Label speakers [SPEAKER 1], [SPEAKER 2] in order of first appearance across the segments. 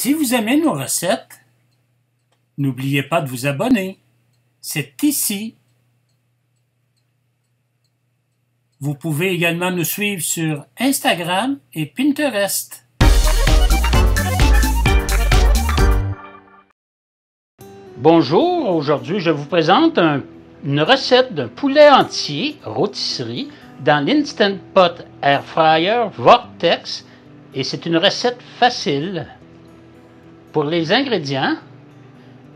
[SPEAKER 1] Si vous aimez nos recettes, n'oubliez pas de vous abonner. C'est ici. Vous pouvez également nous suivre sur Instagram et Pinterest. Bonjour, aujourd'hui je vous présente une recette d'un poulet entier rôtisserie dans l'Instant Pot Air Fryer Vortex et c'est une recette facile. Pour les ingrédients,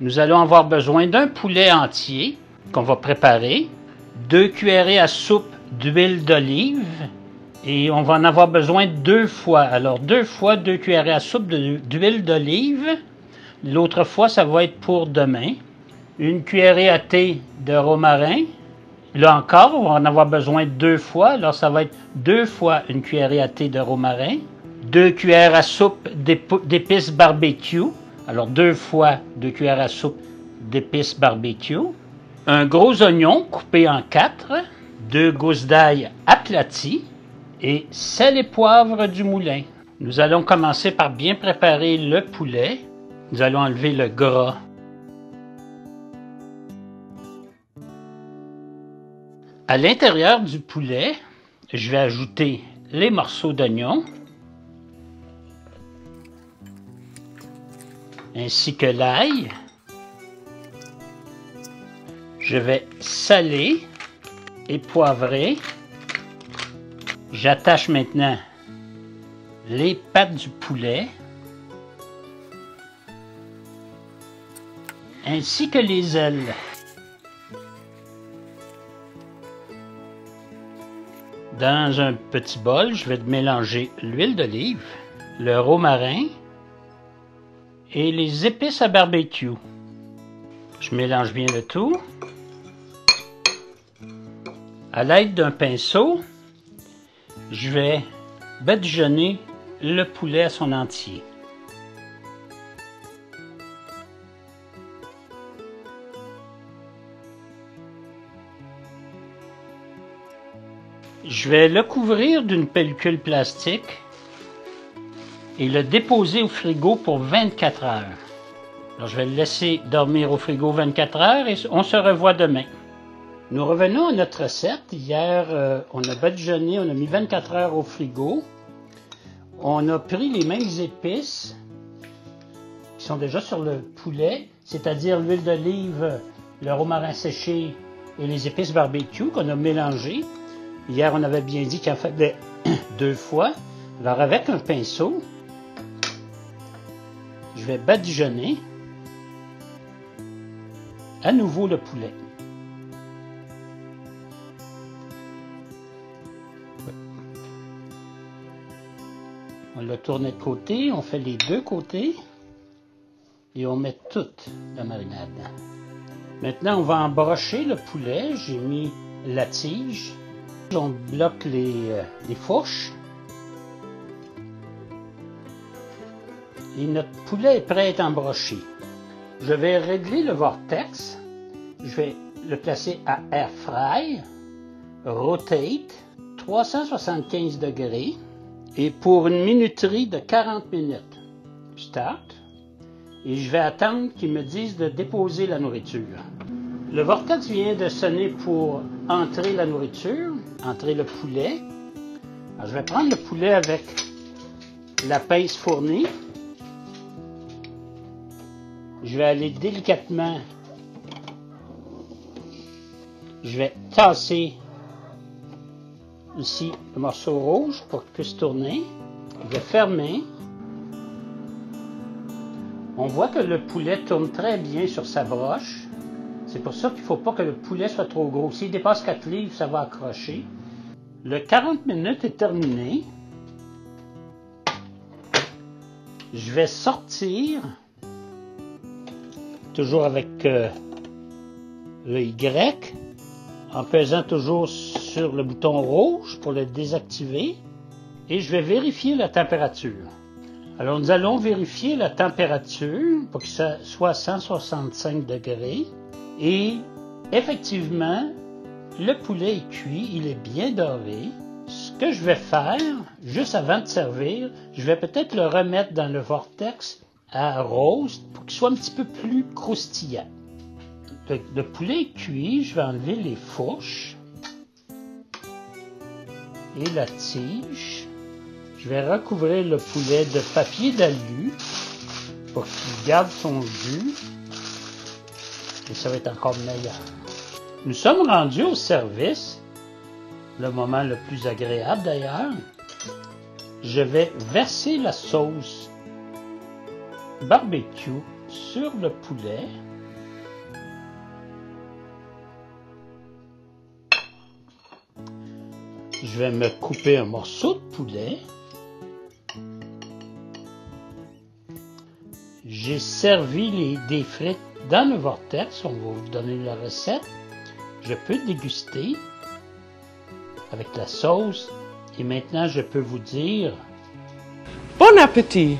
[SPEAKER 1] nous allons avoir besoin d'un poulet entier qu'on va préparer, 2 cuillerées à soupe d'huile d'olive et on va en avoir besoin 2 fois. Alors 2 fois 2 cuillerées à soupe d'huile d'olive. L'autre fois, ça va être pour demain. 1 cuillerée à thé de romarin. Là encore, on va en avoir besoin 2 fois. Alors ça va être 2 fois 1 cuillerée à thé de romarin. 2 cuillères à soupe d'épices barbecue. Alors 2 fois 2 cuillères à soupe d'épices barbecue. Un gros oignon coupé en 4. 2 gousses d'ail aplaties. Et sel et poivre du moulin. Nous allons commencer par bien préparer le poulet. Nous allons enlever le gras. À l'intérieur du poulet, je vais ajouter les morceaux d'oignon ainsi que l'ail. Je vais saler et poivrer. J'attache maintenant les pattes du poulet ainsi que les ailes. Dans un petit bol, je vais mélanger l'huile d'olive, le romarin et les épices à barbecue. Je mélange bien le tout. À l'aide d'un pinceau, je vais badigeonner le poulet à son entier. Je vais le couvrir d'une pellicule plastique et le déposer au frigo pour 24 heures. Alors, je vais le laisser dormir au frigo 24 heures et on se revoit demain. Nous revenons à notre recette. Hier, on a badigeonné, on a mis 24 heures au frigo. On a pris les mêmes épices qui sont déjà sur le poulet, c'est-à-dire l'huile d'olive, le romarin séché et les épices barbecue qu'on a mélangées. Hier, on avait bien dit qu'il en fallait 2 fois. Alors, avec un pinceau, je vais badigeonner à nouveau le poulet. On le tourne de côté, on fait les 2 côtés et on met toute la marinade. Maintenant, on va embrocher le poulet. J'ai mis la tige. On bloque les fourches. Et notre poulet est prêt à être embroché. Je vais régler le vortex. Je vais le placer à Air Fry, Rotate, 375 degrés. Et pour une minuterie de 40 minutes. Start. Et je vais attendre qu'ils me disent de déposer la nourriture. Le vortex vient de sonner pour entrer la nourriture, entrer le poulet. Alors, je vais prendre le poulet avec la pince fournie. Je vais aller délicatement. Je vais tasser ici le morceau rouge pour qu'il puisse tourner. Je vais fermer. On voit que le poulet tourne très bien sur sa broche. C'est pour ça qu'il ne faut pas que le poulet soit trop gros. S'il dépasse 4 livres, ça va accrocher. Le 40 minutes est terminé. Je vais sortir, toujours avec le Y, en pesant toujours sur le bouton rouge pour le désactiver. Et je vais vérifier la température. Alors nous allons vérifier la température pour que ça soit à 165 degrés. Et effectivement, le poulet est cuit, il est bien doré. Ce que je vais faire, juste avant de servir, je vais peut-être le remettre dans le vortex à roast pour qu'il soit un petit peu plus croustillant. Le poulet est cuit, je vais enlever les fourches et la tige. Je vais recouvrir le poulet de papier d'alu pour qu'il garde son jus et ça va être encore meilleur. Nous sommes rendus au service, le moment le plus agréable d'ailleurs. Je vais verser la sauce barbecue sur le poulet. Je vais me couper un morceau de poulet. J'ai servi des frites dans le vortex. On va vous donner la recette. Je peux déguster avec la sauce. Et maintenant, je peux vous dire...
[SPEAKER 2] Bon appétit!